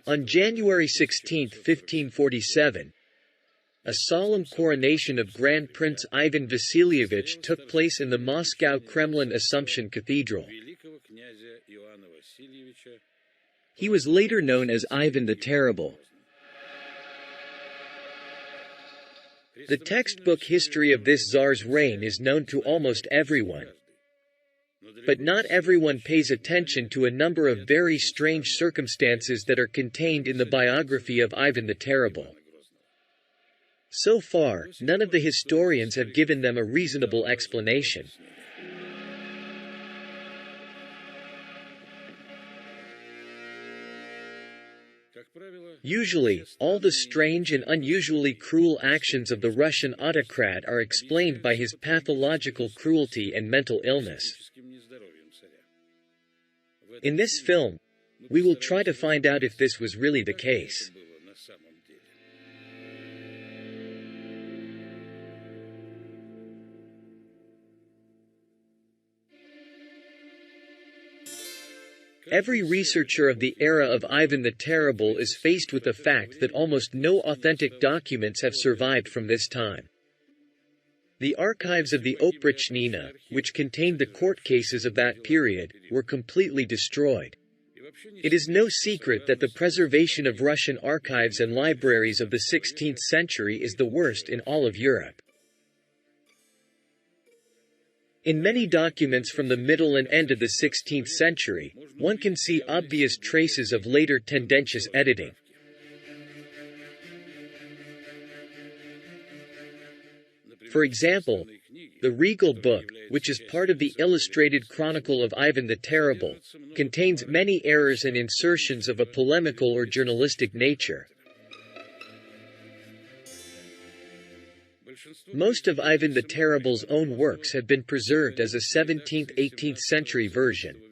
On January 16, 1547, a solemn coronation of Grand Prince Ivan Vasilievich took place in the Moscow Kremlin Assumption Cathedral. He was later known as Ivan the Terrible. The textbook history of this Tsar's reign is known to almost everyone. But not everyone pays attention to a number of very strange circumstances that are contained in the biography of Ivan the Terrible. So far, none of the historians have given them a reasonable explanation. Usually, all the strange and unusually cruel actions of the Russian autocrat are explained by his pathological cruelty and mental illness. In this film, we will try to find out if this was really the case. Every researcher of the era of Ivan the Terrible is faced with the fact that almost no authentic documents have survived from this time. The archives of the Oprichnina, which contained the court cases of that period, were completely destroyed. It is no secret that the preservation of Russian archives and libraries of the 16th century is the worst in all of Europe. In many documents from the middle and end of the 16th century, one can see obvious traces of later tendentious editing. For example, the Regal book, which is part of the Illustrated Chronicle of Ivan the Terrible, contains many errors and insertions of a polemical or journalistic nature. Most of Ivan the Terrible's own works have been preserved as a 17th–18th century version.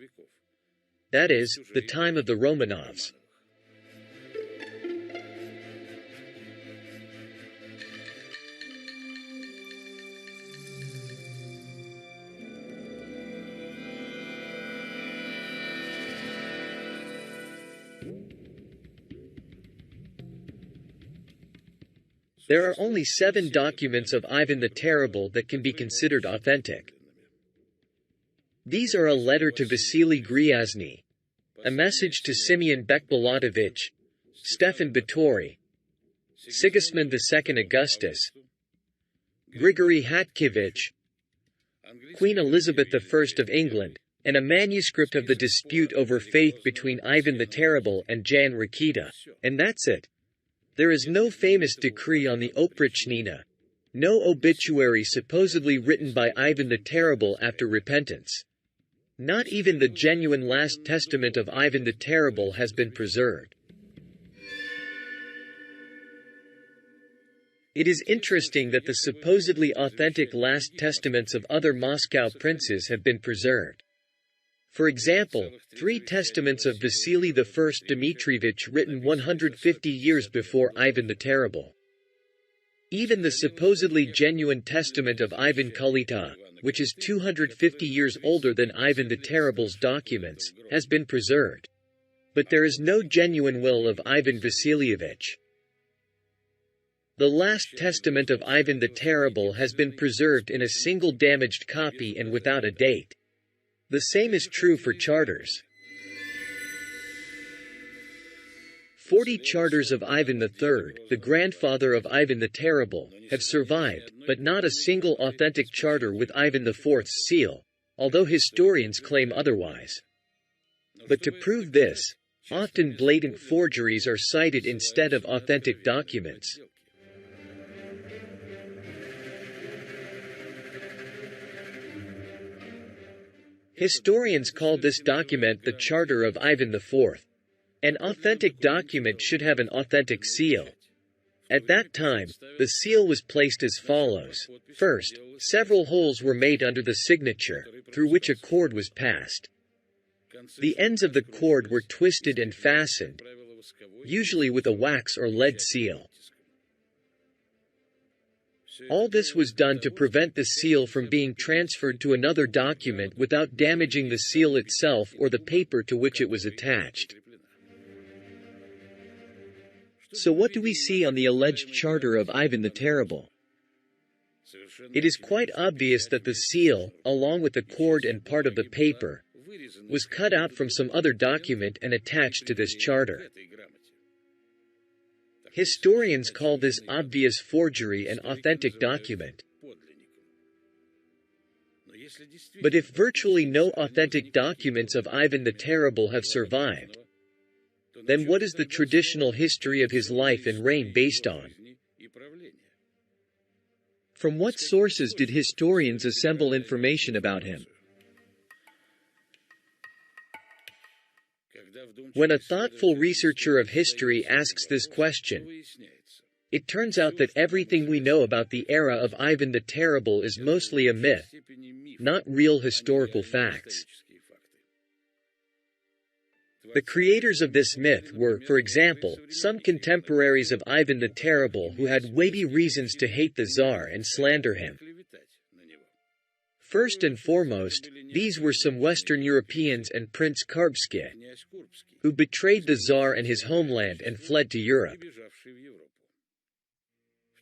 That is, the time of the Romanovs. There are only 7 documents of Ivan the Terrible that can be considered authentic. These are a letter to Vasily Gryazny, a message to Simeon Bekbalatovich, Stefan Batory, Sigismund II Augustus, Grigory Hatkevich, Queen Elizabeth I of England, and a manuscript of the dispute over faith between Ivan the Terrible and Jan Rakita, and that's it. There is no famous decree on the Oprichnina, no obituary supposedly written by Ivan the Terrible after repentance. Not even the genuine Last Testament of Ivan the Terrible has been preserved. It is interesting that the supposedly authentic Last Testaments of other Moscow princes have been preserved. For example, 3 testaments of Vasily I Dmitrievich written 150 years before Ivan the Terrible. Even the supposedly genuine testament of Ivan Kalita, which is 250 years older than Ivan the Terrible's documents, has been preserved. But there is no genuine will of Ivan Vasilievich. The Last Testament of Ivan the Terrible has been preserved in a single damaged copy and without a date. The same is true for charters. 40 charters of Ivan III, the grandfather of Ivan the Terrible, have survived, but not a single authentic charter with Ivan IV's seal, although historians claim otherwise. But to prove this, often blatant forgeries are cited instead of authentic documents. Historians call this document the Charter of Ivan IV. An authentic document should have an authentic seal. At that time, the seal was placed as follows. First, several holes were made under the signature, through which a cord was passed. The ends of the cord were twisted and fastened, usually with a wax or lead seal. All this was done to prevent the seal from being transferred to another document without damaging the seal itself or the paper to which it was attached. So what do we see on the alleged charter of Ivan the Terrible? It is quite obvious that the seal, along with the cord and part of the paper, was cut out from some other document and attached to this charter. Historians call this obvious forgery an authentic document. But if virtually no authentic documents of Ivan the Terrible have survived, then what is the traditional history of his life and reign based on? From what sources did historians assemble information about him? When a thoughtful researcher of history asks this question, it turns out that everything we know about the era of Ivan the Terrible is mostly a myth, not real historical facts. The creators of this myth were, for example, some contemporaries of Ivan the Terrible who had weighty reasons to hate the Tsar and slander him. First and foremost, these were some Western Europeans and Prince Karbsky, who betrayed the Tsar and his homeland and fled to Europe.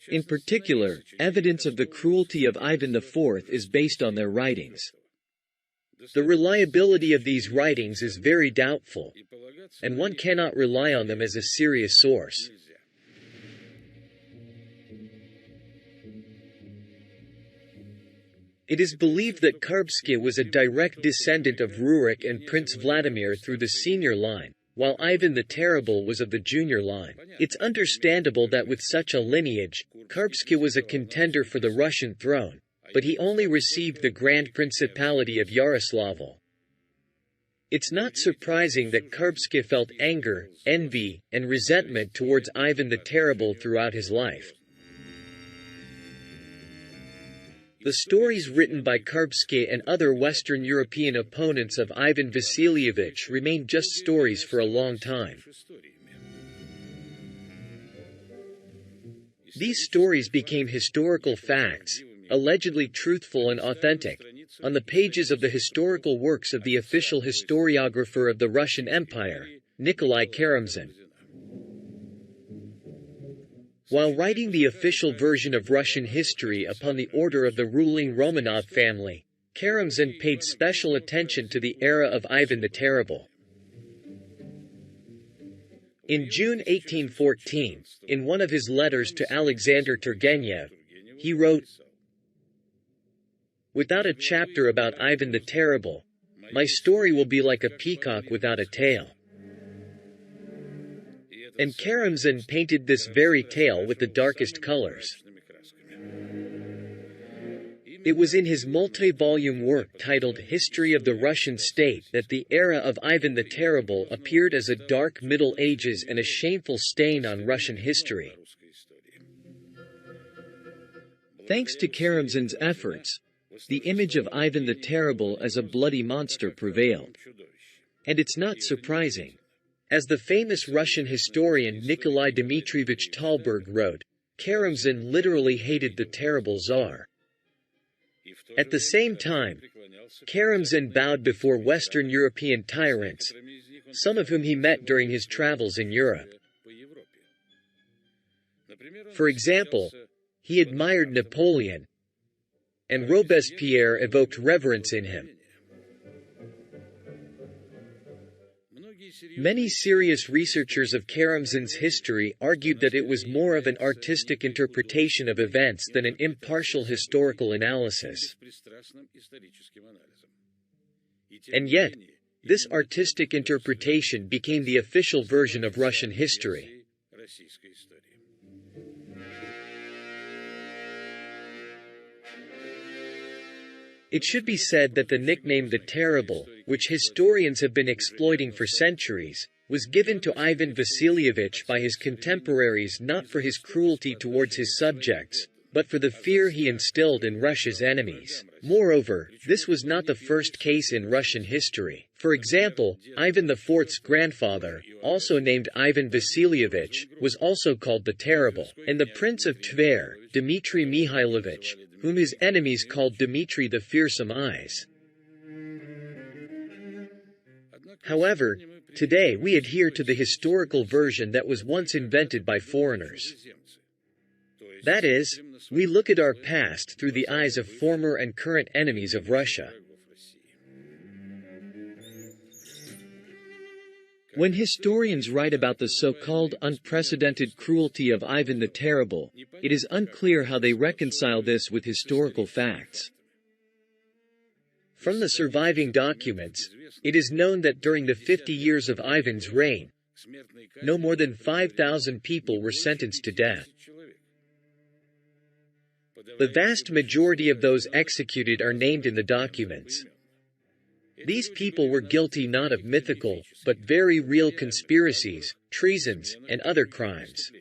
In particular, evidence of the cruelty of Ivan IV is based on their writings. The reliability of these writings is very doubtful, and one cannot rely on them as a serious source. It is believed that Karbsky was a direct descendant of Rurik and Prince Vladimir through the senior line, while Ivan the Terrible was of the junior line. It's understandable that with such a lineage, Karbsky was a contender for the Russian throne, but he only received the Grand Principality of Yaroslavl. It's not surprising that Karbsky felt anger, envy, and resentment towards Ivan the Terrible throughout his life. The stories written by Karbsky and other Western European opponents of Ivan Vasilievich remained just stories for a long time. These stories became historical facts, allegedly truthful and authentic, on the pages of the historical works of the official historiographer of the Russian Empire, Nikolai Karamzin. While writing the official version of Russian history upon the order of the ruling Romanov family, Karamzin paid special attention to the era of Ivan the Terrible. In June 1814, in one of his letters to Alexander Turgenev, he wrote, "Without a chapter about Ivan the Terrible, my story will be like a peacock without a tail." And Karamzin painted this very tale with the darkest colors. It was in his multi-volume work titled History of the Russian State that the era of Ivan the Terrible appeared as a dark Middle Ages and a shameful stain on Russian history. Thanks to Karamzin's efforts, the image of Ivan the Terrible as a bloody monster prevailed. And it's not surprising. As the famous Russian historian Nikolai Dmitrievich Talberg wrote, Karamzin literally hated the terrible Tsar. At the same time, Karamzin bowed before Western European tyrants, some of whom he met during his travels in Europe. For example, he admired Napoleon, and Robespierre evoked reverence in him. Many serious researchers of Karamzin's history argued that it was more of an artistic interpretation of events than an impartial historical analysis. And yet, this artistic interpretation became the official version of Russian history. It should be said that the nickname the Terrible, which historians have been exploiting for centuries, was given to Ivan Vasilievich by his contemporaries not for his cruelty towards his subjects, but for the fear he instilled in Russia's enemies. Moreover, this was not the first case in Russian history. For example, Ivan IV's grandfather, also named Ivan Vasilievich, was also called the Terrible, and the Prince of Tver, Dmitry Mihailovich, whom his enemies called Dmitry the Fearsome Eyes. However, today we adhere to the historical version that was once invented by foreigners. That is, we look at our past through the eyes of former and current enemies of Russia. When historians write about the so-called unprecedented cruelty of Ivan the Terrible, it is unclear how they reconcile this with historical facts. From the surviving documents, it is known that during the 50 years of Ivan's reign, no more than 5,000 people were sentenced to death. The vast majority of those executed are named in the documents. These people were guilty not of mythical, but very real conspiracies, treasons, and other crimes.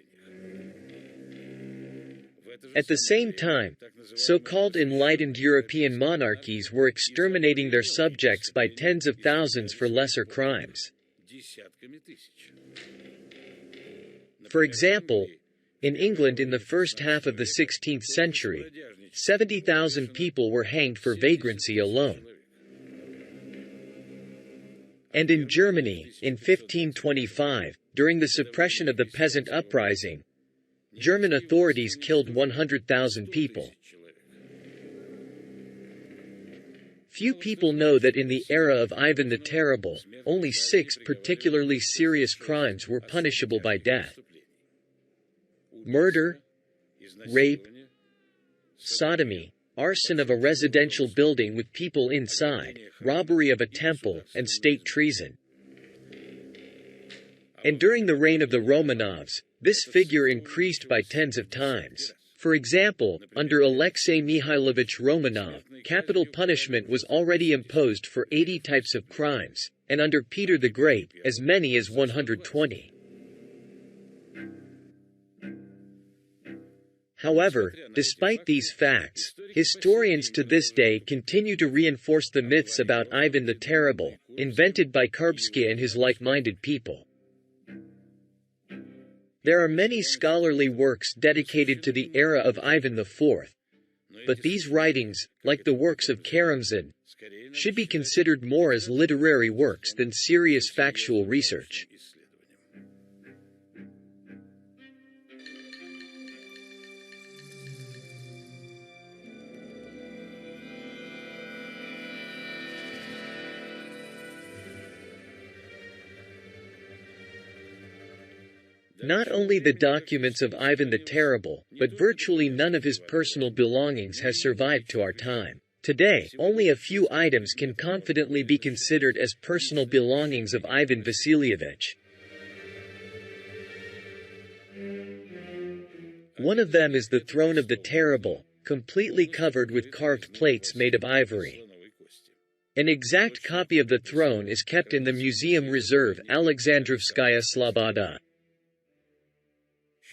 At the same time, so-called enlightened European monarchies were exterminating their subjects by tens of thousands for lesser crimes. For example, in England in the first half of the 16th century, 70,000 people were hanged for vagrancy alone. And in Germany, in 1525, during the suppression of the peasant uprising, German authorities killed 100,000 people. Few people know that in the era of Ivan the Terrible, only 6 particularly serious crimes were punishable by death: murder, rape, sodomy, arson of a residential building with people inside, robbery of a temple, and state treason. And during the reign of the Romanovs, this figure increased by tens of times. For example, under Alexei Mikhailovich Romanov, capital punishment was already imposed for 80 types of crimes, and under Peter the Great, as many as 120. However, despite these facts, historians to this day continue to reinforce the myths about Ivan the Terrible, invented by Karbsky and his like-minded people. There are many scholarly works dedicated to the era of Ivan IV, but these writings, like the works of Karamzin, should be considered more as literary works than serious factual research. Not only the documents of Ivan the Terrible, but virtually none of his personal belongings has survived to our time. Today, only a few items can confidently be considered as personal belongings of Ivan Vasilievich. One of them is the throne of the Terrible, completely covered with carved plates made of ivory. An exact copy of the throne is kept in the Museum Reserve Alexandrovskaya Sloboda.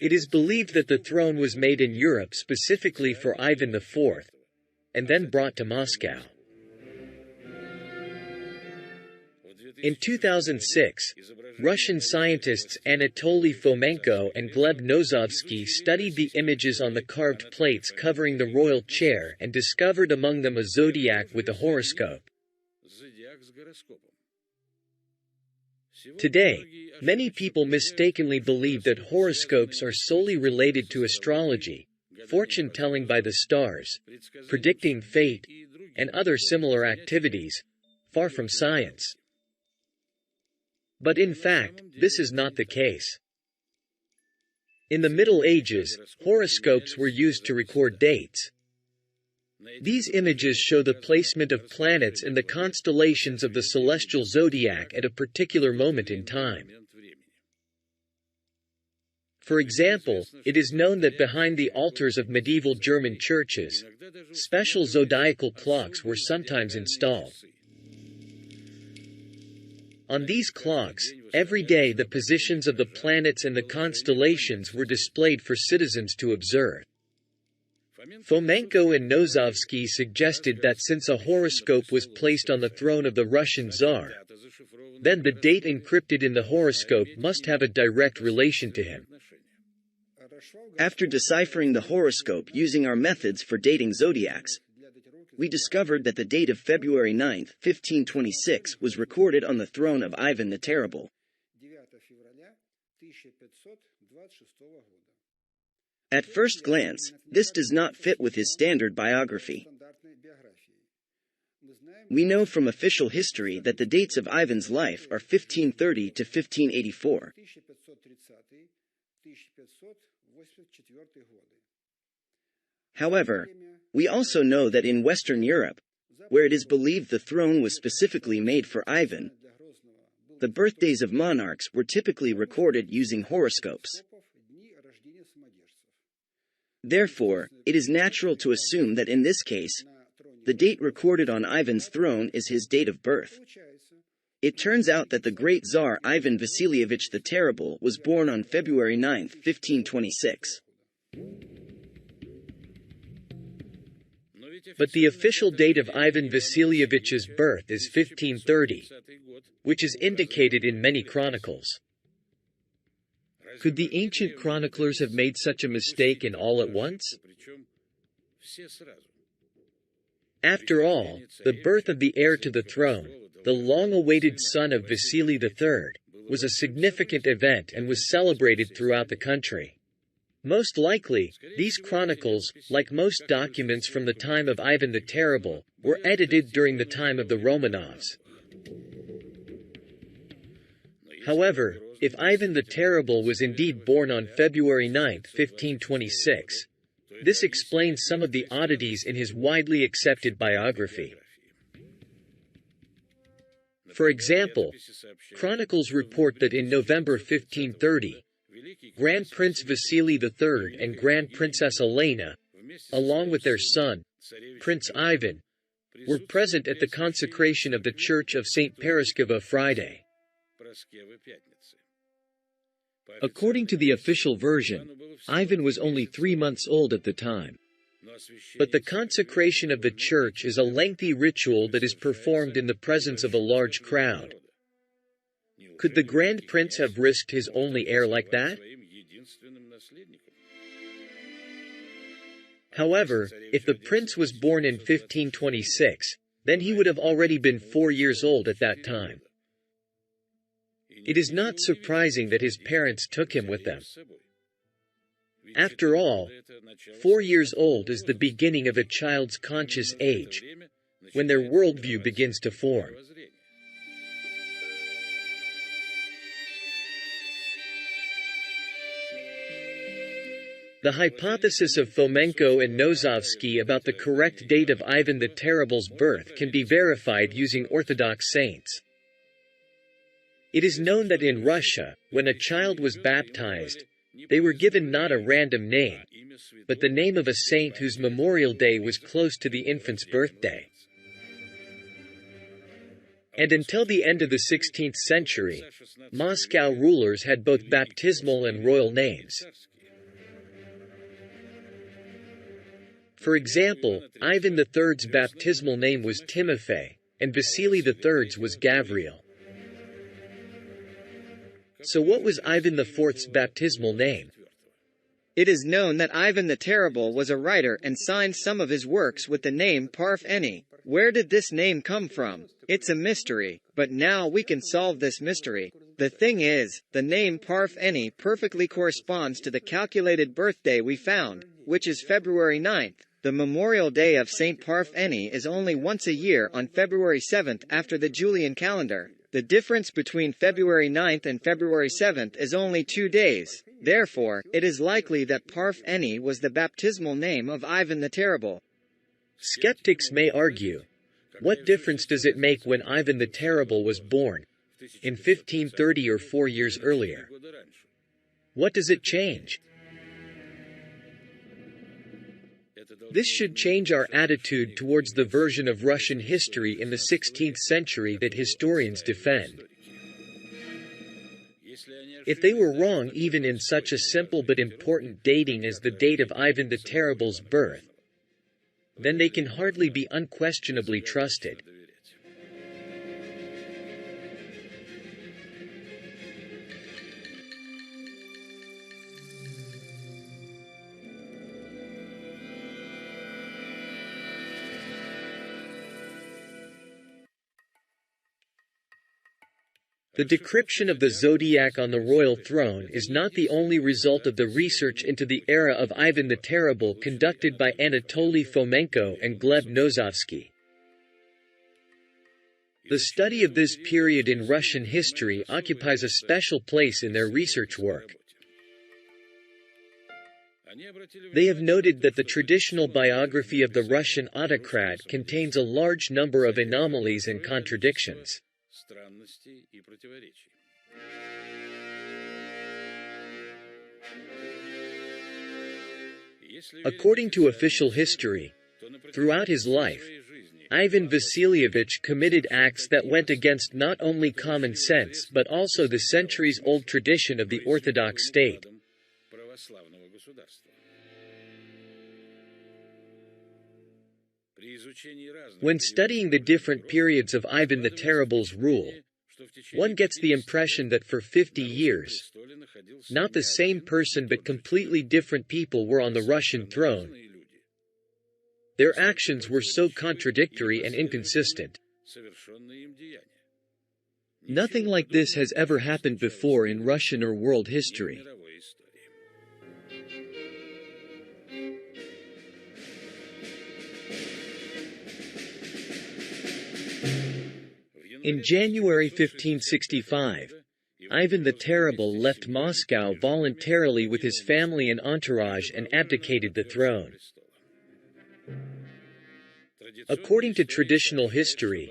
It is believed that the throne was made in Europe specifically for Ivan IV, and then brought to Moscow. In 2006, Russian scientists Anatoly Fomenko and Gleb Nozovsky studied the images on the carved plates covering the royal chair and discovered among them a zodiac with a horoscope. Today, many people mistakenly believe that horoscopes are solely related to astrology, fortune-telling by the stars, predicting fate, and other similar activities, far from science. But in fact, this is not the case. In the Middle Ages, horoscopes were used to record dates. These images show the placement of planets in the constellations of the celestial zodiac at a particular moment in time. For example, it is known that behind the altars of medieval German churches, special zodiacal clocks were sometimes installed. On these clocks, every day the positions of the planets and the constellations were displayed for citizens to observe. Fomenko and Nozovsky suggested that since a horoscope was placed on the throne of the Russian Tsar, then the date encrypted in the horoscope must have a direct relation to him. After deciphering the horoscope using our methods for dating zodiacs, we discovered that the date of February 9, 1526 was recorded on the throne of Ivan the Terrible. At first glance, this does not fit with his standard biography. We know from official history that the dates of Ivan's life are 1530 to 1584. However, we also know that in Western Europe, where it is believed the throne was specifically made for Ivan, the birthdays of monarchs were typically recorded using horoscopes. Therefore, it is natural to assume that in this case, the date recorded on Ivan's throne is his date of birth. It turns out that the great Tsar Ivan Vasilievich the Terrible was born on February 9, 1526. But the official date of Ivan Vasilievich's birth is 1530, which is indicated in many chronicles. Could the ancient chroniclers have made such a mistake in all at once? After all, the birth of the heir to the throne, the long-awaited son of Vasily III, was a significant event and was celebrated throughout the country. Most likely, these chronicles, like most documents from the time of Ivan the Terrible, were edited during the time of the Romanovs. However, if Ivan the Terrible was indeed born on February 9, 1526, this explains some of the oddities in his widely accepted biography. For example, chronicles report that in November 1530, Grand Prince Vasily III and Grand Princess Elena, along with their son, Prince Ivan, were present at the consecration of the Church of St. Paraskeva Friday. According to the official version, Ivan was only 3 months old at the time. But the consecration of the church is a lengthy ritual that is performed in the presence of a large crowd. Could the Grand Prince have risked his only heir like that? However, if the prince was born in 1526, then he would have already been 4 years old at that time. It is not surprising that his parents took him with them. After all, 4 years old is the beginning of a child's conscious age, when their worldview begins to form. The hypothesis of Fomenko and Nozovsky about the correct date of Ivan the Terrible's birth can be verified using Orthodox saints. It is known that in Russia, when a child was baptized, they were given not a random name, but the name of a saint whose memorial day was close to the infant's birthday. And until the end of the 16th century, Moscow rulers had both baptismal and royal names. For example, Ivan III's baptismal name was Timofey, and Vasily III's was Gavriel. So what was Ivan IV's baptismal name? It is known that Ivan the Terrible was a writer and signed some of his works with the name Parfeni. Where did this name come from? It's a mystery, but now we can solve this mystery. The thing is, the name Parfeni perfectly corresponds to the calculated birthday we found, which is February 9th. The memorial day of Saint Parfeni is only once a year on February 7th after the Julian calendar. The difference between February 9th and February 7th is only 2 days. Therefore, it is likely that Parfeni was the baptismal name of Ivan the Terrible. Skeptics may argue, what difference does it make when Ivan the Terrible was born, in 1530 or 4 years earlier? What does it change? This should change our attitude towards the version of Russian history in the 16th century that historians defend. If they were wrong even in such a simple but important dating as the date of Ivan the Terrible's birth, then they can hardly be unquestionably trusted. The decryption of the zodiac on the royal throne is not the only result of the research into the era of Ivan the Terrible conducted by Anatoly Fomenko and Gleb Nozovsky. The study of this period in Russian history occupies a special place in their research work. They have noted that the traditional biography of the Russian autocrat contains a large number of anomalies and contradictions. According to official history, throughout his life, Ivan Vasilievich committed acts that went against not only common sense but also the centuries-old tradition of the Orthodox state. When studying the different periods of Ivan the Terrible's rule, one gets the impression that for 50 years, not the same person but completely different people were on the Russian throne. Their actions were so contradictory and inconsistent. Nothing like this has ever happened before in Russian or world history. In January 1565, Ivan the Terrible left Moscow voluntarily with his family and entourage and abdicated the throne. According to traditional history,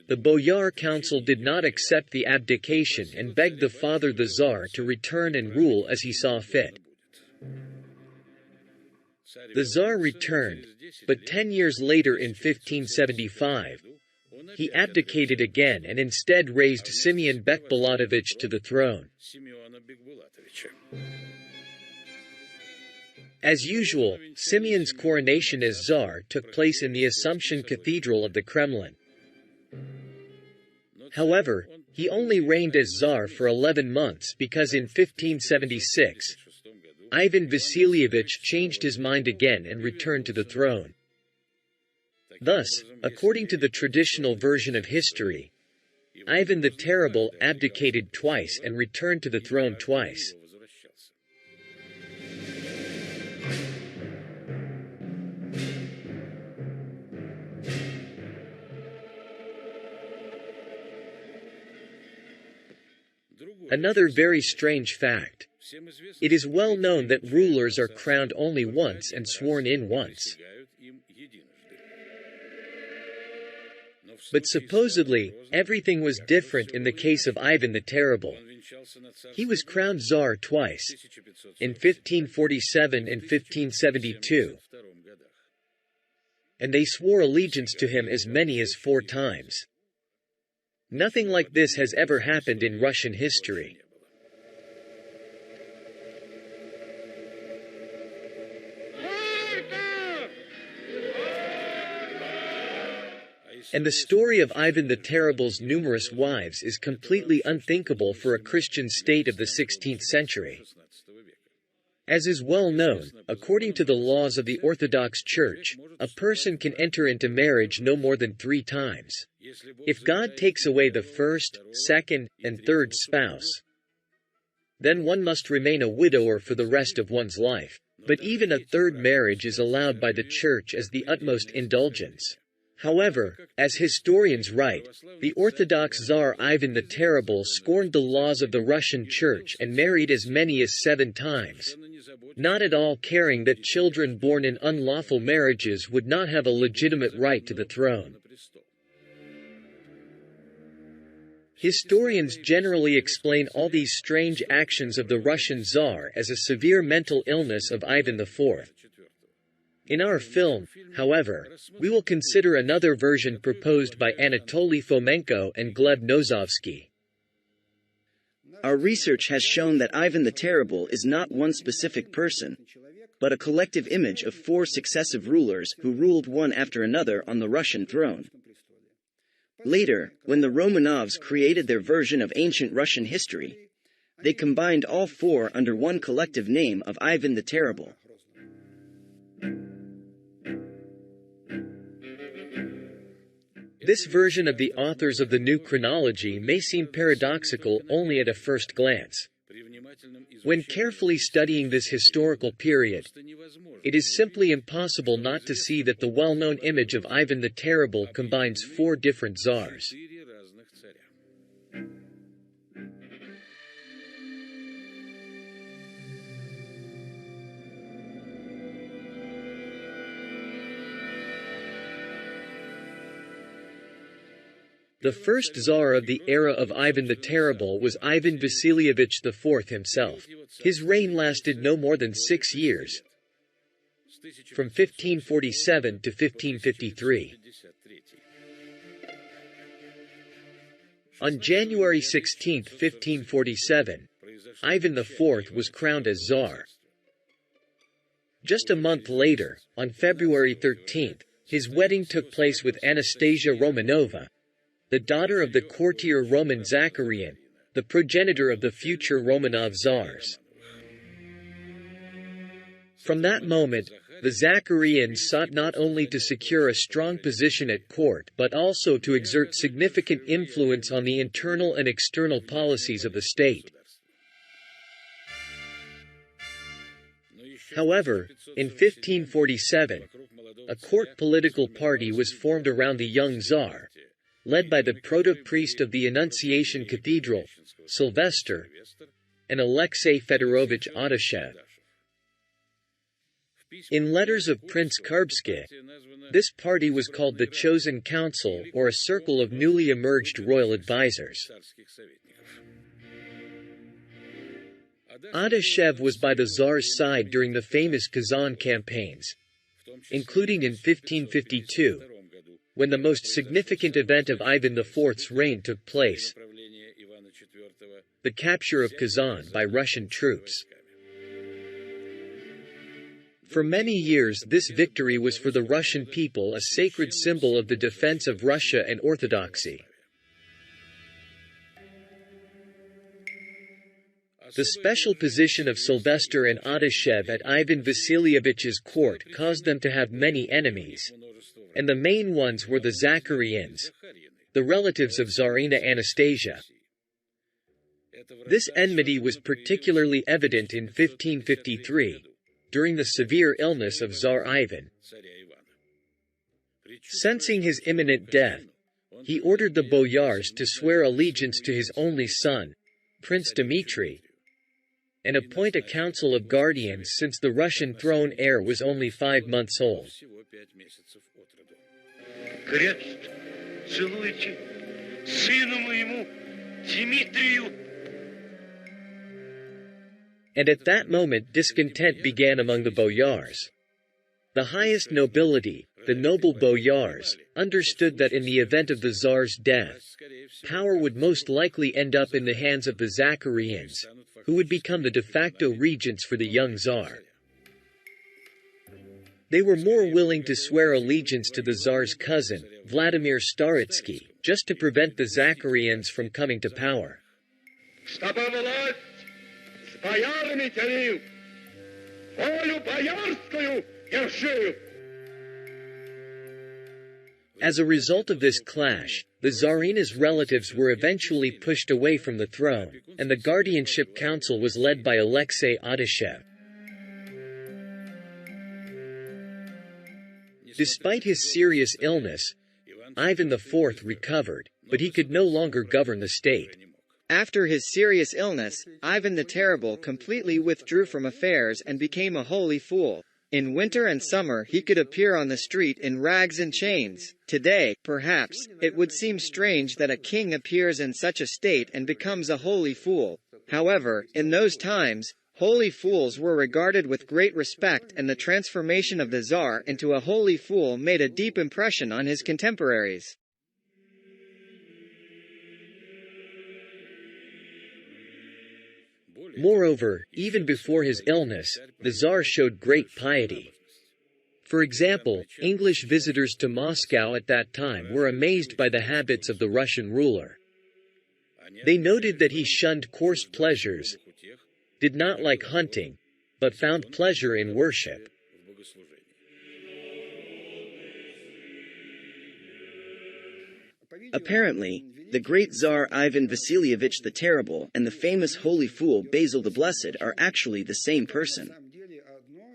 the Boyar Council did not accept the abdication and begged the father the Tsar to return and rule as he saw fit. The Tsar returned, but 10 years later in 1575, he abdicated again and instead raised Simeon Bekbulatovich to the throne. As usual, Simeon's coronation as Tsar took place in the Assumption Cathedral of the Kremlin. However, he only reigned as Tsar for 11 months because in 1576, Ivan Vasilievich changed his mind again and returned to the throne. Thus, according to the traditional version of history, Ivan the Terrible abdicated twice and returned to the throne twice. Another very strange fact. It is well known that rulers are crowned only once and sworn in once. But supposedly, everything was different in the case of Ivan the Terrible. He was crowned Tsar twice, in 1547 and 1572. And they swore allegiance to him as many as 4 times. Nothing like this has ever happened in Russian history. And the story of Ivan the Terrible's numerous wives is completely unthinkable for a Christian state of the 16th century. As is well known, according to the laws of the Orthodox Church, a person can enter into marriage no more than 3 times. If God takes away the first, second, and third spouse, then one must remain a widower for the rest of one's life. But even a third marriage is allowed by the Church as the utmost indulgence. However, as historians write, the Orthodox Tsar Ivan the Terrible scorned the laws of the Russian Church and married as many as 7 times, not at all caring that children born in unlawful marriages would not have a legitimate right to the throne. Historians generally explain all these strange actions of the Russian Tsar as a severe mental illness of Ivan IV. In our film, however, we will consider another version proposed by Anatoly Fomenko and Gleb Nozovsky. Our research has shown that Ivan the Terrible is not one specific person, but a collective image of 4 successive rulers who ruled one after another on the Russian throne. Later, when the Romanovs created their version of ancient Russian history, they combined all 4 under one collective name of Ivan the Terrible. This version of the authors of the new chronology may seem paradoxical only at a first glance. When carefully studying this historical period, it is simply impossible not to see that the well-known image of Ivan the Terrible combines four different czars. The first Tsar of the era of Ivan the Terrible was Ivan Vasilievich IV himself. His reign lasted no more than 6 years, from 1547 to 1553. On January 16, 1547, Ivan IV was crowned as Tsar. Just a month later, on February 13, his wedding took place with Anastasia Romanova, the daughter of the courtier Roman Zacharian, the progenitor of the future Romanov Tsars. From that moment, the Zacharians sought not only to secure a strong position at court but also to exert significant influence on the internal and external policies of the state. However, in 1547, a court political party was formed around the young Tsar, led by the proto-priest of the Annunciation Cathedral, Sylvester, and Alexei Fedorovich Adashev. In letters of Prince Karbsky, this party was called the Chosen Council, or a circle of newly emerged royal advisors. Adashev was by the Tsar's side during the famous Kazan campaigns, including in 1552, when the most significant event of Ivan IV's reign took place, the capture of Kazan by Russian troops. For many years this victory was for the Russian people a sacred symbol of the defense of Russia and orthodoxy. The special position of Sylvester and Adashev at Ivan Vasilievich's court caused them to have many enemies, and the main ones were the Zacharians, the relatives of Tsarina Anastasia. This enmity was particularly evident in 1553, during the severe illness of Tsar Ivan. Sensing his imminent death, he ordered the boyars to swear allegiance to his only son, Prince Dmitry, and appoint a council of guardians since the Russian throne heir was only 5 months old. Крест целуйте сыну моему Дмитрию. And at that moment discontent began among the boyars. The highest nobility, the noble boyars, understood that in the event of the Tsar's death, power would most likely end up in the hands of the Zacharians, who would become the de facto regents for the young Tsar. They were more willing to swear allegiance to the Tsar's cousin, Vladimir Staritsky, just to prevent the Zacharians from coming to power. As a result of this clash, the Tsarina's relatives were eventually pushed away from the throne, and the guardianship council was led by Alexei Adashev. Despite his serious illness, Ivan IV recovered, but he could no longer govern the state. After his serious illness, Ivan the Terrible completely withdrew from affairs and became a holy fool. In winter and summer he could appear on the street in rags and chains. Today, perhaps, it would seem strange that a king appears in such a state and becomes a holy fool. However, in those times, holy fools were regarded with great respect, and the transformation of the Tsar into a holy fool made a deep impression on his contemporaries. Moreover, even before his illness, the Tsar showed great piety. For example, English visitors to Moscow at that time were amazed by the habits of the Russian ruler. They noted that he shunned coarse pleasures, did not like hunting, but found pleasure in worship. Apparently, the great Tsar Ivan Vasilievich the Terrible and the famous holy fool Basil the Blessed are actually the same person.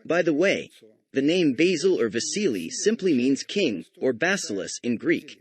By the way, the name Basil or Vasily simply means king, or basileus in Greek.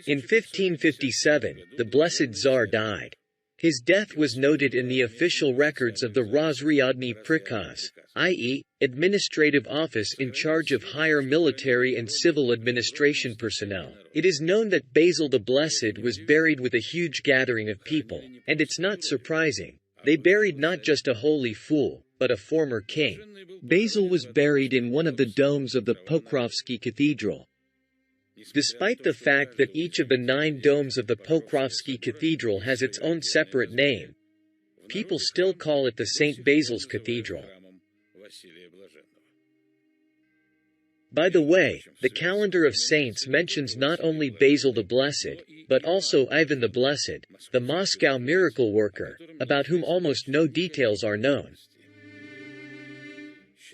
In 1557, the Blessed Tsar died. His death was noted in the official records of the Razryadny Prikaz, i.e., administrative office in charge of higher military and civil administration personnel. It is known that Basil the Blessed was buried with a huge gathering of people, and it's not surprising. They buried not just a holy fool, but a former king. Basil was buried in one of the domes of the Pokrovsky Cathedral. Despite the fact that each of the 9 domes of the Pokrovsky Cathedral has its own separate name, people still call it the St. Basil's Cathedral. By the way, the calendar of saints mentions not only Basil the Blessed, but also Ivan the Blessed, the Moscow miracle worker, about whom almost no details are known.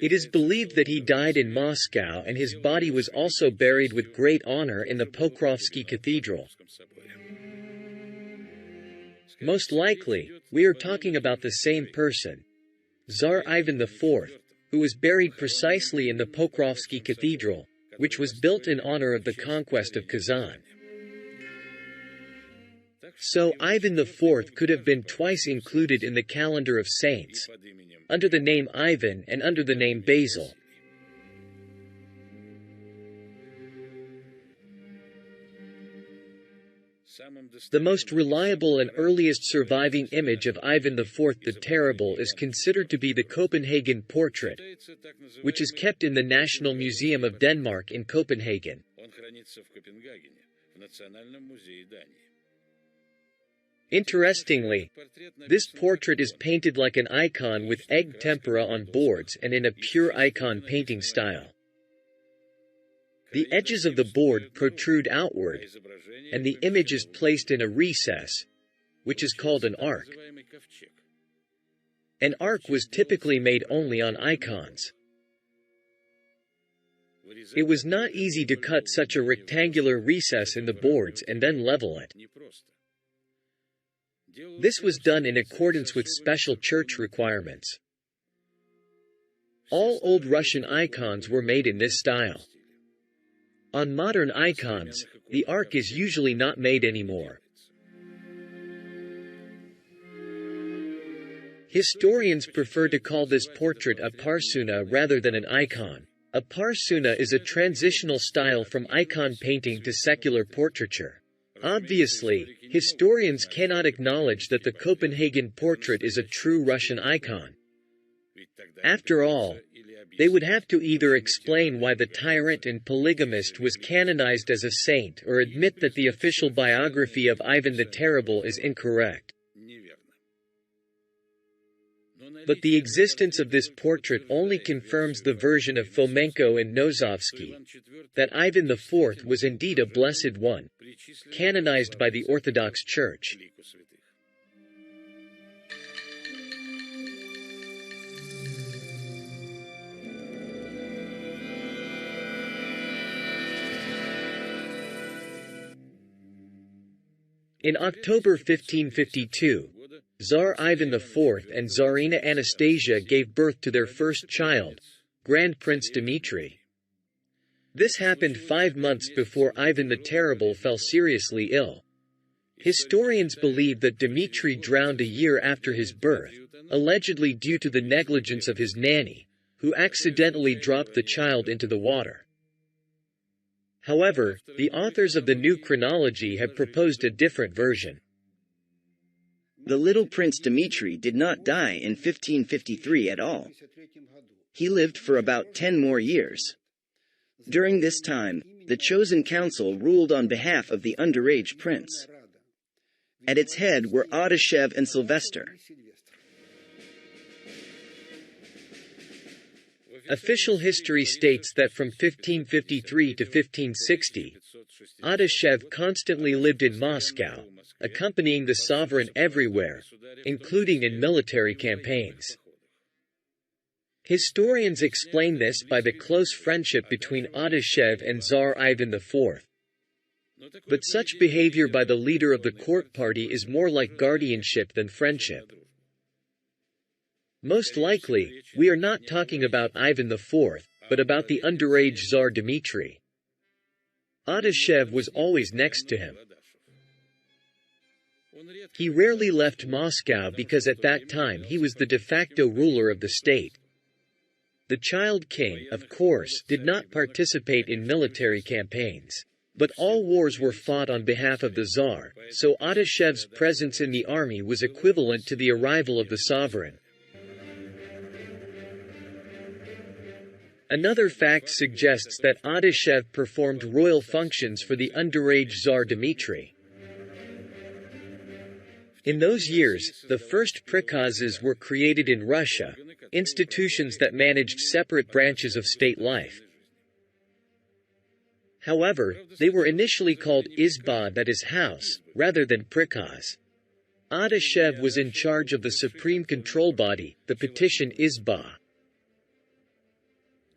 It is believed that he died in Moscow and his body was also buried with great honor in the Pokrovsky Cathedral. Most likely, we are talking about the same person, Tsar Ivan IV, who was buried precisely in the Pokrovsky Cathedral, which was built in honor of the conquest of Kazan. So Ivan IV could have been twice included in the calendar of saints, under the name Ivan and under the name Basil. The most reliable and earliest surviving image of Ivan IV the Terrible is considered to be the Copenhagen portrait, which is kept in the National Museum of Denmark in Copenhagen. Interestingly, this portrait is painted like an icon with egg tempera on boards and in a pure icon painting style. The edges of the board protrude outward, and the image is placed in a recess, which is called an arc. An arc was typically made only on icons. It was not easy to cut such a rectangular recess in the boards and then level it. This was done in accordance with special church requirements. All old Russian icons were made in this style. On modern icons, the arc is usually not made anymore. Historians prefer to call this portrait a parsuna rather than an icon. A parsuna is a transitional style from icon painting to secular portraiture. Obviously, historians cannot acknowledge that the Copenhagen portrait is a true Russian icon. After all, they would have to either explain why the tyrant and polygamist was canonized as a saint or admit that the official biography of Ivan the Terrible is incorrect. But the existence of this portrait only confirms the version of Fomenko and Nozovsky, that Ivan IV was indeed a blessed one, canonized by the Orthodox Church. In October 1552, Tsar Ivan IV and Tsarina Anastasia gave birth to their first child, Grand Prince Dmitry. This happened 5 months before Ivan the Terrible fell seriously ill. Historians believe that Dmitry drowned a year after his birth, allegedly due to the negligence of his nanny, who accidentally dropped the child into the water. However, the authors of the new chronology have proposed a different version. The little Prince Dmitry did not die in 1553 at all. He lived for about 10 more years. During this time, the chosen council ruled on behalf of the underage prince. At its head were Adashev and Sylvester. Official history states that from 1553 to 1560, Adashev constantly lived in Moscow, accompanying the sovereign everywhere, including in military campaigns. Historians explain this by the close friendship between Adashev and Tsar Ivan IV. But such behavior by the leader of the court party is more like guardianship than friendship. Most likely, we are not talking about Ivan IV, but about the underage Tsar Dmitry. Adashev was always next to him. He rarely left Moscow because at that time he was the de facto ruler of the state. The child king, of course, did not participate in military campaigns. But all wars were fought on behalf of the Tsar, so Adashev's presence in the army was equivalent to the arrival of the sovereign. Another fact suggests that Adashev performed royal functions for the underage Tsar Dmitry. In those years, the first prikazes were created in Russia, institutions that managed separate branches of state life. However, they were initially called izba, that is house, rather than prikaz. Adashev was in charge of the supreme control body, the petition izba.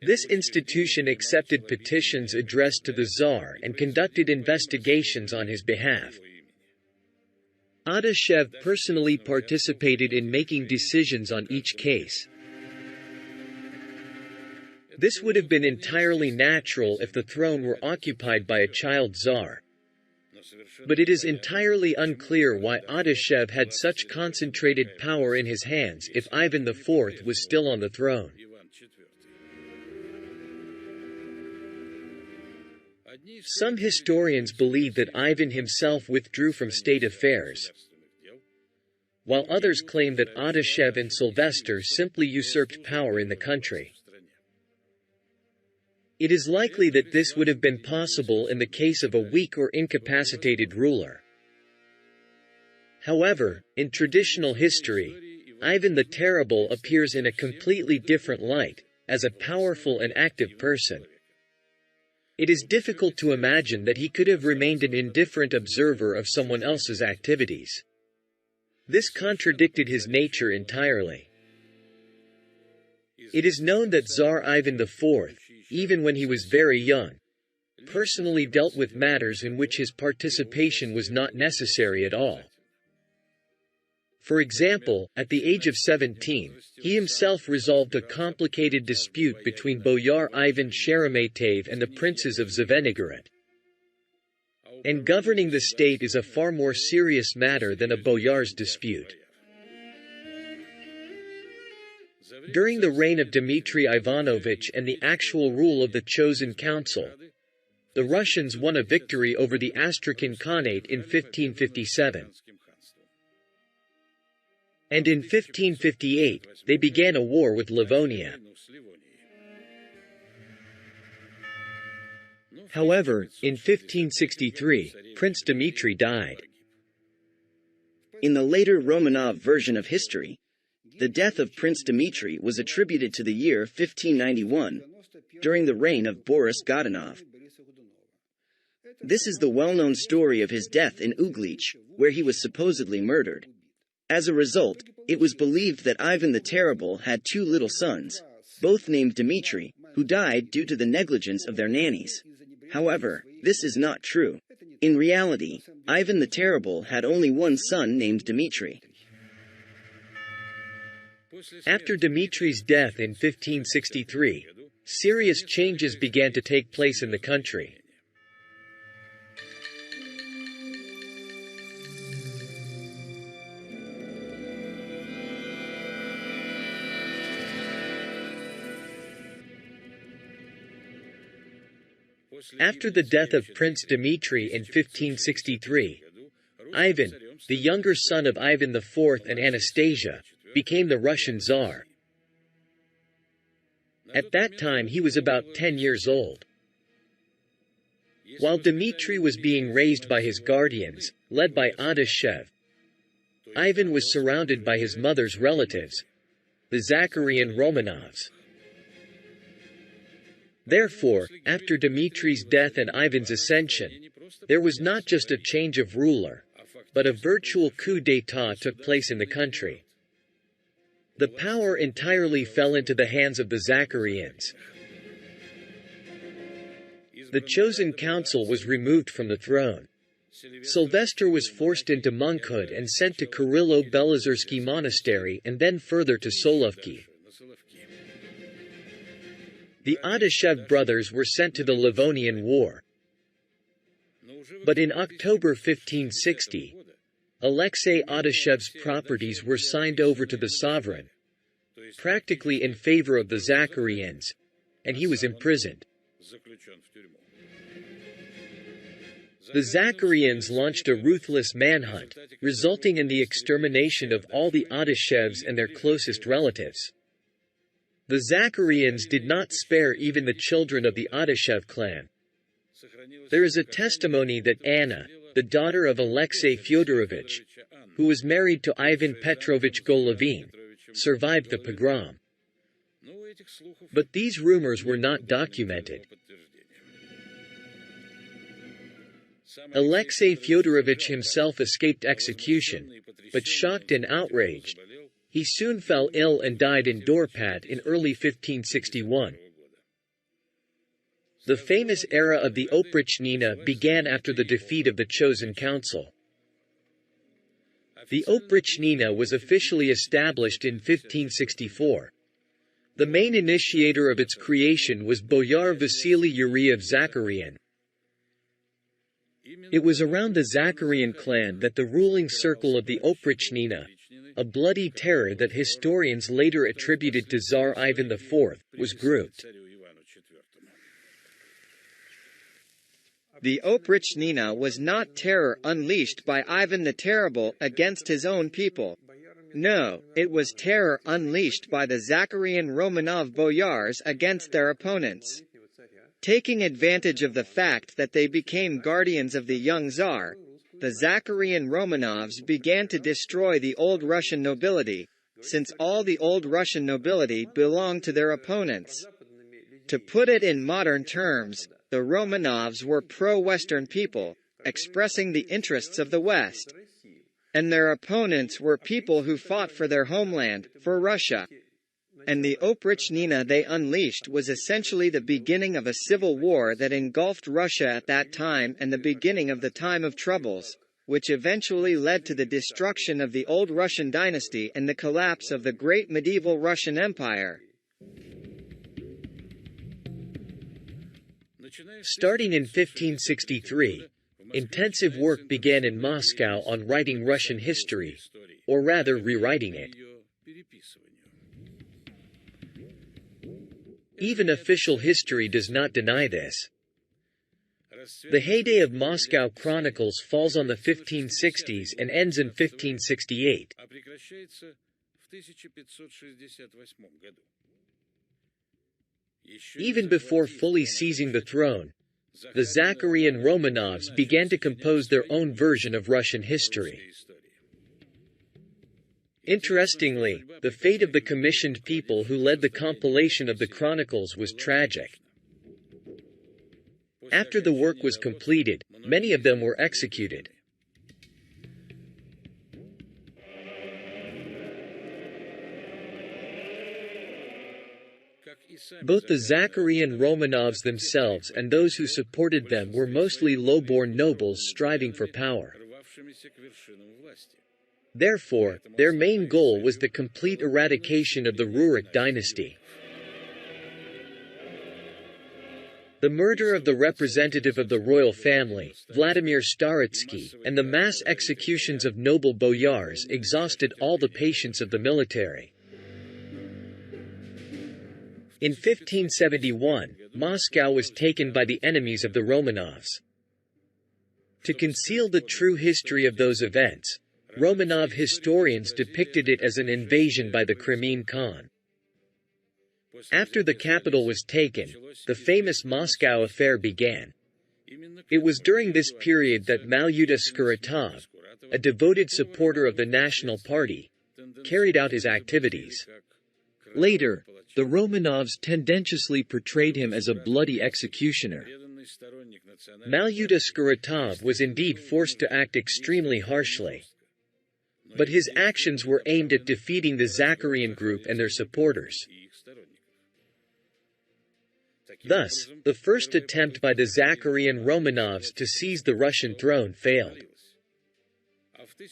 This institution accepted petitions addressed to the Tsar and conducted investigations on his behalf. Adashev personally participated in making decisions on each case. This would have been entirely natural if the throne were occupied by a child Tsar. But it is entirely unclear why Adashev had such concentrated power in his hands if Ivan IV was still on the throne. Some historians believe that Ivan himself withdrew from state affairs, while others claim that Adashev and Sylvester simply usurped power in the country. It is likely that this would have been possible in the case of a weak or incapacitated ruler. However, in traditional history, Ivan the Terrible appears in a completely different light, as a powerful and active person. It is difficult to imagine that he could have remained an indifferent observer of someone else's activities. This contradicted his nature entirely. It is known that Tsar Ivan IV, even when he was very young, personally dealt with matters in which his participation was not necessary at all. For example, at the age of 17, he himself resolved a complicated dispute between Boyar Ivan Sheremetev and the princes of Zvenigorod. And governing the state is a far more serious matter than a boyar's dispute. During the reign of Dmitry Ivanovich and the actual rule of the chosen council, the Russians won a victory over the Astrakhan Khanate in 1557. And in 1558, they began a war with Livonia. However, in 1563, Prince Dmitry died. In the later Romanov version of history, the death of Prince Dmitry was attributed to the year 1591, during the reign of Boris Godunov. This is the well-known story of his death in Uglich, where he was supposedly murdered. As a result, it was believed that Ivan the Terrible had two little sons, both named Dmitry, who died due to the negligence of their nannies. However, this is not true. In reality, Ivan the Terrible had only one son named Dmitry. After Dmitry's death in 1563, serious changes began to take place in the country. After the death of Prince Dmitry in 1563, Ivan, the younger son of Ivan IV and Anastasia, became the Russian Tsar. At that time he was about 10 years old. While Dmitry was being raised by his guardians, led by Adashev, Ivan was surrounded by his mother's relatives, the Zakharian Romanovs. Therefore, after Dmitry's death and Ivan's ascension, there was not just a change of ruler, but a virtual coup d'état took place in the country. The power entirely fell into the hands of the Zacharyans. The chosen council was removed from the throne. Sylvester was forced into monkhood and sent to Kirillo-Belozersky Monastery and then further to Solovki. The Adashev brothers were sent to the Livonian War. But in October 1560, Alexei Adashev's properties were signed over to the sovereign, practically in favor of the Zacharyans, and he was imprisoned. The Zacharyans launched a ruthless manhunt, resulting in the extermination of all the Adashevs and their closest relatives. The Zacharyans did not spare even the children of the Adashev clan. There is a testimony that Anna, the daughter of Alexei Fyodorovich, who was married to Ivan Petrovich Golovin, survived the pogrom. But these rumors were not documented. Alexei Fyodorovich himself escaped execution, but shocked and outraged, he soon fell ill and died in Dorpat in early 1561. The famous era of the Oprichnina began after the defeat of the chosen council. The Oprichnina was officially established in 1564. The main initiator of its creation was Boyar Vasily Yuriev Zakharyan. It was around the Zakharyan clan that the ruling circle of the Oprichnina, a bloody terror that historians later attributed to Tsar Ivan IV, was grouped. The Oprichnina was not terror unleashed by Ivan the Terrible against his own people. No, it was terror unleashed by the Zakharyan Romanov boyars against their opponents. Taking advantage of the fact that they became guardians of the young Tsar, the Zakharyan Romanovs began to destroy the old Russian nobility, since all the old Russian nobility belonged to their opponents. To put it in modern terms, the Romanovs were pro-Western people, expressing the interests of the West. And their opponents were people who fought for their homeland, for Russia. And the Oprichnina they unleashed was essentially the beginning of a civil war that engulfed Russia at that time and the beginning of the time of troubles, which eventually led to the destruction of the old Russian dynasty and the collapse of the great medieval Russian Empire. Starting in 1563, intensive work began in Moscow on writing Russian history, or rather rewriting it. Even official history does not deny this. The heyday of Moscow chronicles falls on the 1560s and ends in 1568. Even before fully seizing the throne, the Zakharyan Romanovs began to compose their own version of Russian history. Interestingly, the fate of the commissioned people who led the compilation of the chronicles was tragic. After the work was completed, many of them were executed. Both the Zakharyan Romanovs themselves and those who supported them were mostly low-born nobles striving for power. Therefore, their main goal was the complete eradication of the Rurik dynasty. The murder of the representative of the royal family, Vladimir Staritsky, and the mass executions of noble boyars exhausted all the patience of the military. In 1571, Moscow was taken by the enemies of the Romanovs. To conceal the true history of those events, Romanov historians depicted it as an invasion by the Crimean Khan. After the capital was taken, the famous Moscow affair began. It was during this period that Malyuta Skuratov, a devoted supporter of the National Party, carried out his activities. Later, the Romanovs tendentiously portrayed him as a bloody executioner. Malyuta Skuratov was indeed forced to act extremely harshly. but his actions were aimed at defeating the Zachaриan group and their supporters. Thus, the first attempt by the Zachaриan Romanovs to seize the Russian throne failed.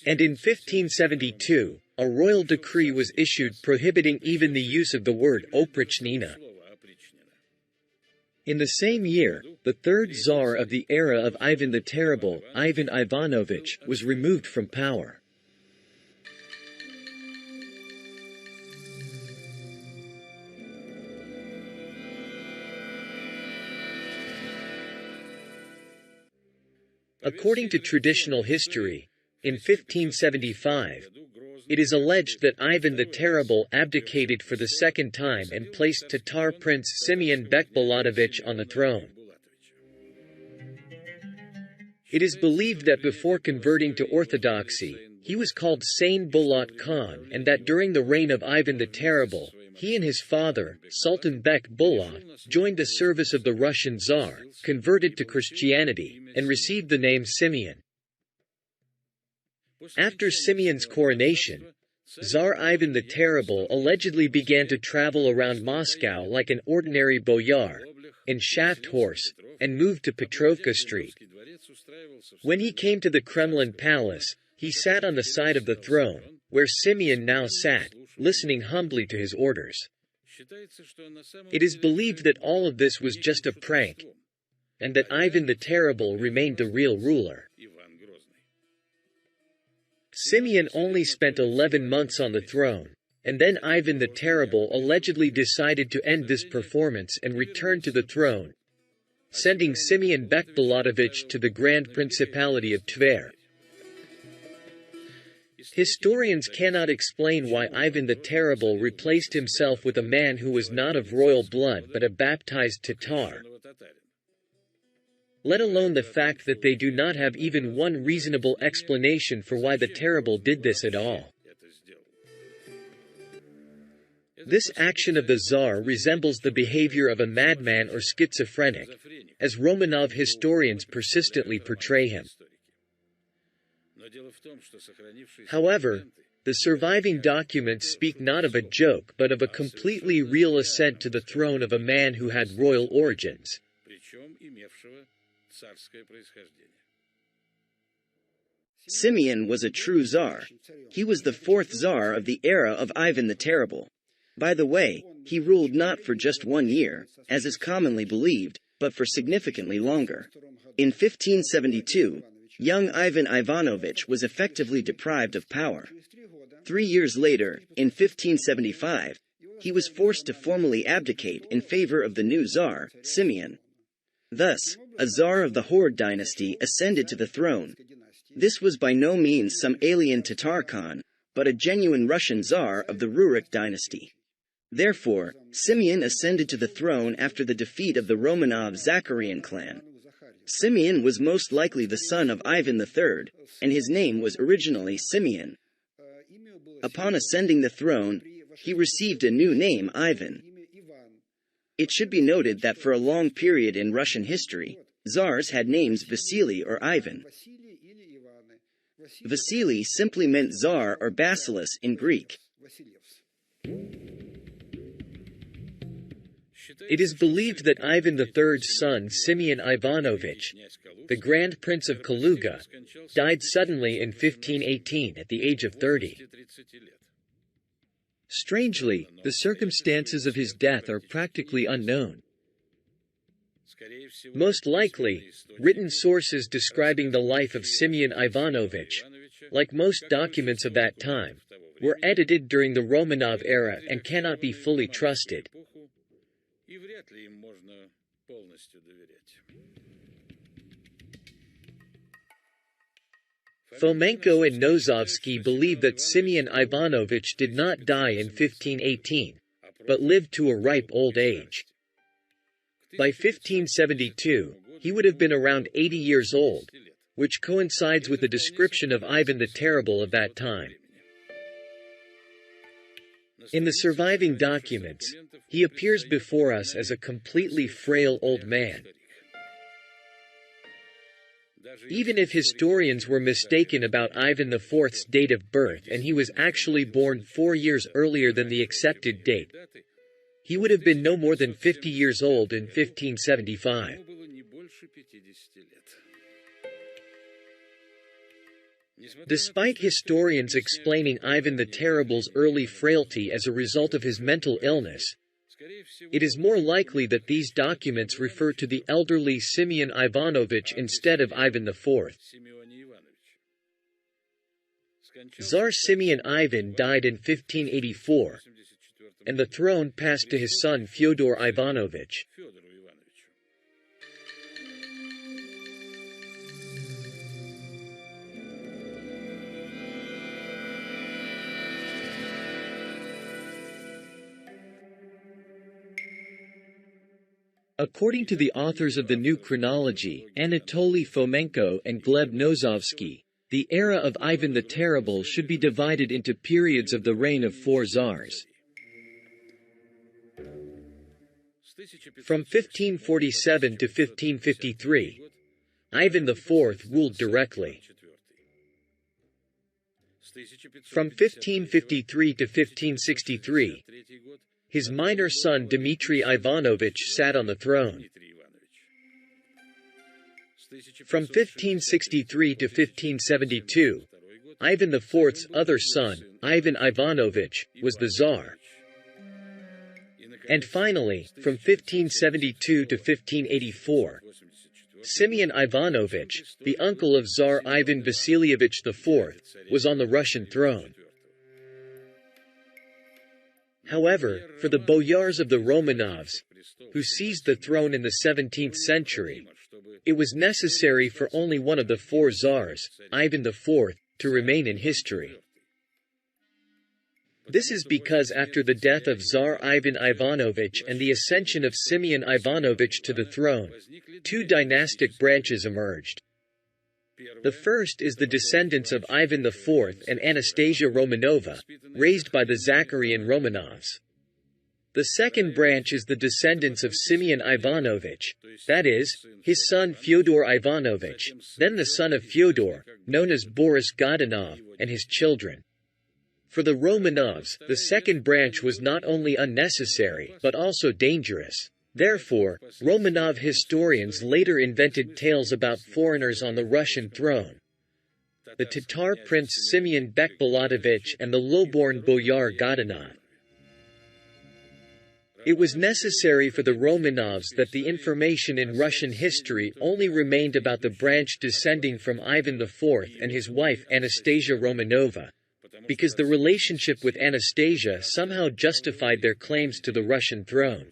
And in 1572, a royal decree was issued prohibiting even the use of the word oprichnina. In the same year, the third Tsar of the era of Ivan the Terrible, Ivan Ivanovich, was removed from power. According to traditional history, in 1575, it is alleged that Ivan the Terrible abdicated for the second time and placed Tatar prince Simeon Bekbalatovich on the throne. It is believed that before converting to orthodoxy, he was called Sain Bulat Khan, and that during the reign of Ivan the Terrible, he and his father, Sultan Bek Bulat, joined the service of the Russian Tsar, converted to Christianity, and received the name Simeon. After Simeon's coronation, Tsar Ivan the Terrible allegedly began to travel around Moscow like an ordinary boyar, in shaft horse, and moved to Petrovka Street. When he came to the Kremlin palace, he sat on the side of the throne, where Simeon now sat, listening humbly to his orders. It is believed that all of this was just a prank, and that Ivan the Terrible remained the real ruler. Simeon only spent 11 months on the throne, and then Ivan the Terrible allegedly decided to end this performance and return to the throne, sending Simeon Bekbalatovich to the Grand Principality of Tver. Historians cannot explain why Ivan the Terrible replaced himself with a man who was not of royal blood but a baptized Tatar, let alone the fact that they do not have even one reasonable explanation for why the Terrible did this at all. This action of the Tsar resembles the behavior of a madman or schizophrenic, as Romanov historians persistently portray him. However, the surviving documents speak not of a joke but of a completely real ascent to the throne of a man who had royal origins. Simeon was a true Tsar. He was the fourth Tsar of the era of Ivan the Terrible. By the way, he ruled not for just 1 year, as is commonly believed, but for significantly longer. In 1572, young Ivan Ivanovich was effectively deprived of power. 3 years later, in 1575, he was forced to formally abdicate in favor of the new Tsar, Simeon. Thus, a Tsar of the Horde dynasty ascended to the throne. This was by no means some alien Tatar Khan, but a genuine Russian Tsar of the Rurik dynasty. Therefore, Simeon ascended to the throne after the defeat of the Romanov Zachaриan clan. Simeon was most likely the son of Ivan III, and his name was originally Simeon. Upon ascending the throne, he received a new name, Ivan. It should be noted that for a long period in Russian history, Tsars had names Vasily or Ivan. Vasily simply meant Tsar or Basileus in Greek. It is believed that Ivan III's son Simeon Ivanovich, the Grand Prince of Kaluga, died suddenly in 1518 at the age of 30. Strangely, the circumstances of his death are practically unknown. Most likely, written sources describing the life of Simeon Ivanovich, like most documents of that time, were edited during the Romanov era and cannot be fully trusted. Fomenko and Nozovsky believe that Simeon Ivanovich did not die in 1518, but lived to a ripe old age. By 1572, he would have been around 80 years old, which coincides with the description of Ivan the Terrible of that time. In the surviving documents, he appears before us as a completely frail old man. Even if historians were mistaken about Ivan IV's date of birth and he was actually born 4 years earlier than the accepted date, he would have been no more than 50 years old in 1575. Despite historians explaining Ivan the Terrible's early frailty as a result of his mental illness, it is more likely that these documents refer to the elderly Simeon Ivanovich instead of Ivan IV. Tsar Simeon Ivan died in 1584, and the throne passed to his son Fyodor Ivanovich. According to the authors of the New Chronology, Anatoly Fomenko and Gleb Nozovsky, the era of Ivan the Terrible should be divided into periods of the reign of 4 czars. From 1547 to 1553, Ivan IV ruled directly. From 1553 to 1563, his minor son Dmitry Ivanovich sat on the throne. From 1563 to 1572, Ivan IV's other son, Ivan Ivanovich, was the Tsar. And finally, from 1572 to 1584, Simeon Ivanovich, the uncle of Tsar Ivan Vasilievich IV, was on the Russian throne. However, for the boyars of the Romanovs, who seized the throne in the 17th century, it was necessary for only one of the 4 czars, Ivan IV, to remain in history. This is because after the death of Tsar Ivan Ivanovich and the ascension of Simeon Ivanovich to the throne, 2 dynastic branches emerged. The first is the descendants of Ivan IV and Anastasia Romanova, raised by the Zacharyan Romanovs. The second branch is the descendants of Simeon Ivanovich, that is, his son Fyodor Ivanovich, then the son of Fyodor, known as Boris Godunov, and his children. For the Romanovs, the second branch was not only unnecessary, but also dangerous. Therefore, Romanov historians later invented tales about foreigners on the Russian throne. The Tatar prince Simeon Bekbalatovich and the low-born boyar Godunov. It was necessary for the Romanovs that the information in Russian history only remained about the branch descending from Ivan IV and his wife Anastasia Romanova, because the relationship with Anastasia somehow justified their claims to the Russian throne.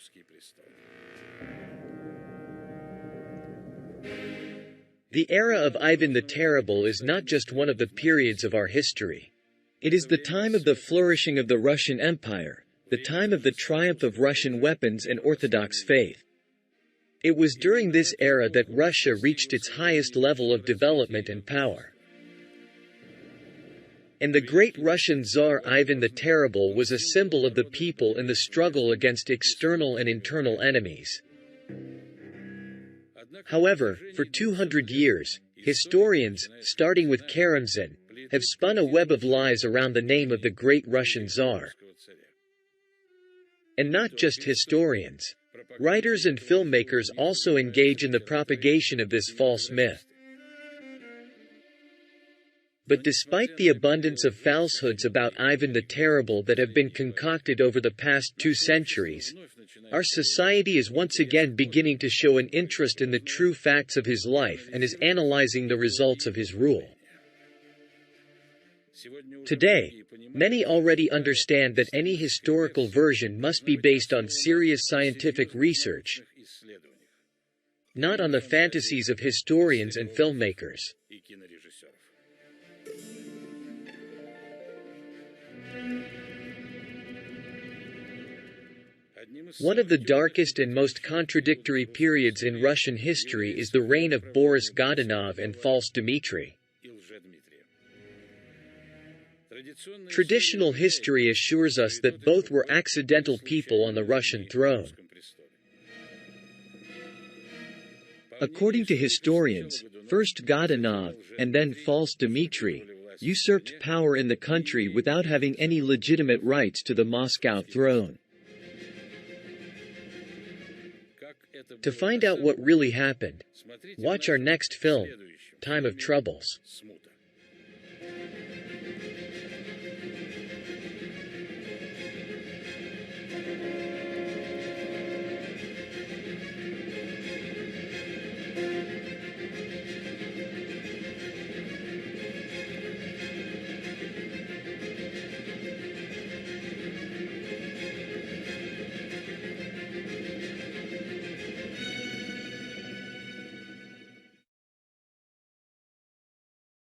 The era of Ivan the Terrible is not just one of the periods of our history. It is the time of the flourishing of the Russian Empire, the time of the triumph of Russian weapons and Orthodox faith. It was during this era that Russia reached its highest level of development and power. And the great Russian Tsar Ivan the Terrible was a symbol of the people in the struggle against external and internal enemies. However, for 200 years, historians, starting with Karamzin, have spun a web of lies around the name of the great Russian Tsar. And not just historians. Writers and filmmakers also engage in the propagation of this false myth. But despite the abundance of falsehoods about Ivan the Terrible that have been concocted over the past 2 centuries, our society is once again beginning to show an interest in the true facts of his life and is analyzing the results of his rule. Today, many already understand that any historical version must be based on serious scientific research, not on the fantasies of historians and filmmakers. One of the darkest and most contradictory periods in Russian history is the reign of Boris Godunov and false Dmitry. Traditional history assures us that both were accidental people on the Russian throne. According to historians, First Godunov, and then false Dmitry, usurped power in the country without having any legitimate rights to the Moscow throne. To find out what really happened, watch our next film, Time of Troubles.